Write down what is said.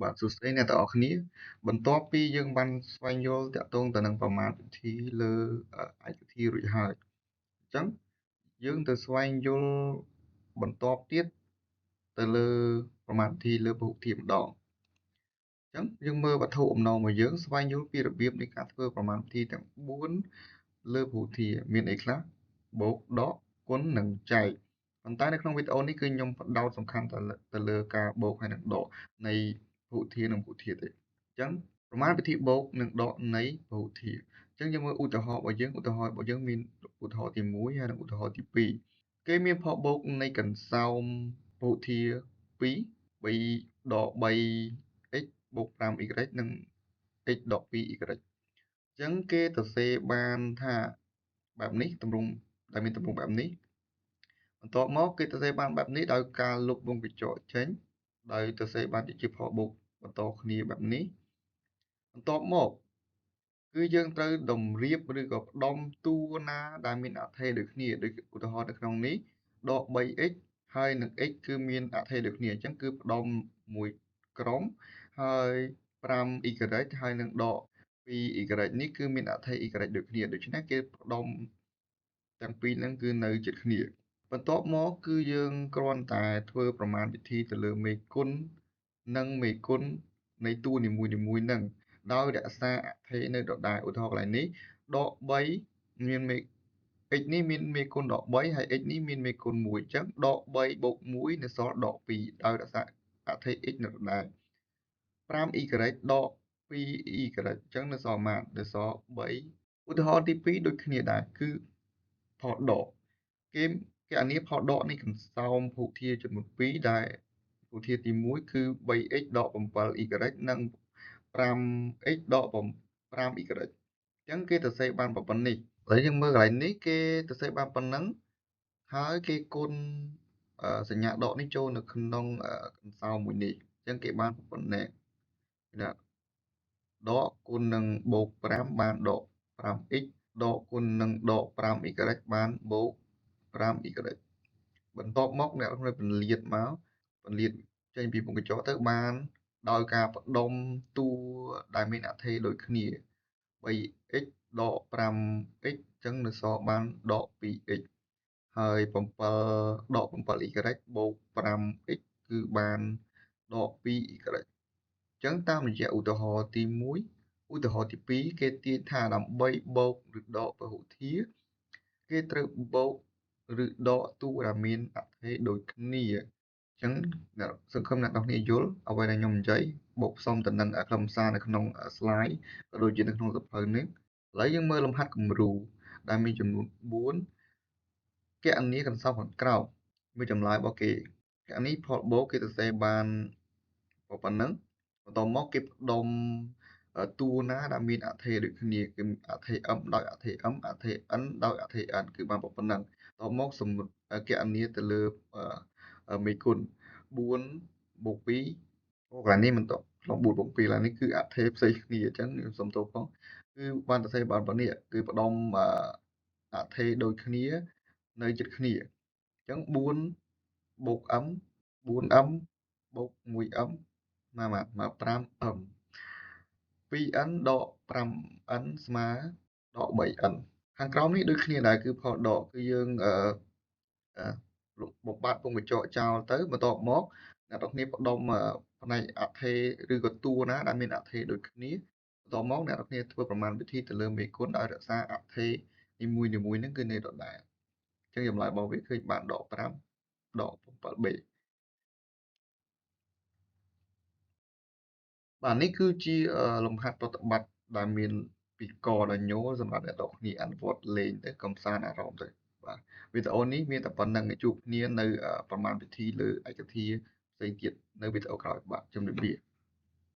បាទសួស្តីអ្នកទាំងអស់គ្នាបន្ទាប់ពីយើងបានស្វែងយល់តាក់ទងទៅនឹងប្រមាណវិធីលើឯកវិធីរួចហើយអញ្ចឹងយើងទៅស្វែងយល់បន្ទាប់ទៀតទៅលើប្រមាណវិធីលើពហុធាតុម្ដងអញ្ចឹងយើងមើលវត្ថុអំណងរបស់យើងស្វែងយល់ពីរបៀបនៃការធ្វើប្រមាណវិធីទាំង4លើពហុធាតុមានអីខ្លះបូកដកគុណនិងចែកប៉ុន្តែនៅក្នុងវីដេអូនេះគឺខ្ញុំផ្ដោតសំខាន់ទៅលើការបូកហើយនិងដកនៃពហុធាតុនិងពហុធាតុទេអញ្ចឹងប្រមាណវិធីបូកនិងដកនៃពហុធាតុអញ្ចឹងយើងមើលឧទាហរណ៍របស់យើងមានឧទាហរណ៍ទី1ហើយនិងឧទាហរណ៍ទី2គេមានផលបូកនៃកន្សោមពហុធាតុ2 3ដក 3x បូក 5y និង x ដក 2y អញ្ចឹងគេសរសេរបានថាបែបនេះទម្រង់ដែលមានទម្រង់បែបនេះបន្ទាប់មកគេសរសេរបានបែបនេះដោយការលុបវងកញ្ចក់ចេញដោយសរសេរបានជាផលបូកបន្តគ្នាបែបនេះបន្ទាប់មកគឺយើងត្រូវតម្រៀបឬក៏ផ្ដុំតួណាដែលមានអថេរដូចគ្នាដូចឧទាហរណ៍នៅក្នុងនេះដក 3x ហើយនិង x គឺមានអថេរដូចគ្នាអញ្ចឹងគឺផ្ដុំមួយក្រុមហើយ 5y ហើយនឹងដក 2y នេះគឺមានអថេរ y ដូចគ្នាដូច្នេះគេផ្ដុំទាំងពីរហ្នឹងគឺនៅជិតគ្នាបន្ទាប់មកគឺយើងគ្រាន់តែធ្វើប្រមាណវិធីទៅលើមេគុណនិងមេគុណនៃតួនីមួយៗហ្នឹងដោយរក្សាអថេរនៅដដែលឧទាហរណ៍កន្លែងនេះដក 3 មានមេ x នេះមានមេគុណដក 3 ហើយ x នេះមានមេគុណ 1 អញ្ចឹងដក 3 បូក 1 នៅសល់ដក 2 ដោយរក្សាអថេរ x នៅដដែល 5y ដក 2y អញ្ចឹងនៅសល់ប៉ុន្មាននៅសល់ 3 ឧទាហរណ៍ទី2ដូចគ្នាដែរគឺផលដកគេគណនាផលដកនៃកន្សោមពហុធាតុចំនួន2ដែលពហុធាតុទី1គឺ 3x ដក 7y និង 5x ដក 5y អញ្ចឹងគេសរសេរបានប៉ុណ្នេះឥឡូវយើងមើលកន្លែងនេះគេសរសេរបានប៉ុណ្ណឹងហើយគេគុណសញ្ញាដកនេះចូលនៅក្នុងកន្សោមមួយនេះអញ្ចឹងគេបានប៉ុណ្ណេះដកគុណនឹងបូក 5 បានដក 5x ដកគុណនឹងដក 5y បានបូក 5y បន្ទាប់មកអ្នកពន្លាតចេញពីវងកញ្ចក់ទៅបានដោយការផ្ដុំតួដែលមានអថេរដូចគ្នា 3x ដក 5x អញ្ចឹងនៅសល់បានដក 2x ហើយ7ដក 7y បូក 5x គឺបានដក 2y អញ្ចឹងតាមរយៈឧទាហរណ៍ទី1ឧទាហរណ៍ទី2គេទាញថាដើម្បីបូកឬដកពហុធាតុគេត្រូវបូកឬដកតួដែលមានអថេរដូចគ្នាអញ្ចឹងសង្ឃឹមអ្នកនរគ្នាយល់អ្វីដែលខ្ញុំនិយាយបូកផ្សំទៅនឹងខ្លឹមសារនៅក្នុង slide ក៏ដូចជានៅក្នុងសៀវភៅនេះឥឡូវយើងមើលលំហាត់គំរូដែលមានចំនួន4គណនាកន្សោមខាងក្រោមមានចម្លើយរបស់គេគណនាផលបូកគេសរសេរបានប៉ុណ្ណឹងបន្ទាប់មកគេផ្ដុំតួណាដែលមានអថេរដូចគ្នាគឺអថេរ m ដោយអថេរ m អថេរ n ដោយអថេរ n គឺបានប៉ុណ្ណឹងបន្ទាប់មកគណនាទៅលើមេគុណ4បូក2កន្លែងនេះមិនតក្នុង4បូក2កន្លែងនេះគឺអថេរផ្សេងគ្នាអញ្ចឹងខ្ញុំសុំទោសផងគឺបានសរសេរបានប៉ុណ្នេះគឺផ្ដុំអថេរដូចគ្នានៅជិតគ្នាអញ្ចឹង4បូក m 4m បូក 1m មក 5m 2n ដក 5n ស្មើដក 3n ខាងក្រោមនេះដូចគ្នាដែរគឺផលដកគឺយើងបំបត្តិវងកញ្ចក់ចោលទៅបន្ទាប់មកអ្នកនរគ្នាផ្ដុំផ្នែកអថេរឬក៏តួណាដែលមានអថេរដូចគ្នាបន្ទាប់មកអ្នកនរគ្នាធ្វើប្រមាណវិធីទៅលើមេគុណដោយរក្សាអថេរនីមួយៗហ្នឹងគឺនៅដដែលអញ្ចឹងចម្លើយរបស់វាឃើញបានដក 5 ដក 7b បាទនេះគឺជាលំហាត់ប្រតិបត្តិដែលមានពីកដល់ញសម្រាប់អ្នកនរគ្នាអនុវត្តលេងទៅកំសាន្តអារម្មណ៍ទៅបាទវីដេអូនេះមានតែប៉ុណ្្នឹងជួបគ្នានៅប្រមាណវិធីលើឯកវិធីផ្សេងទៀតនៅវីដេអូក្រោយបាទជំរាបលា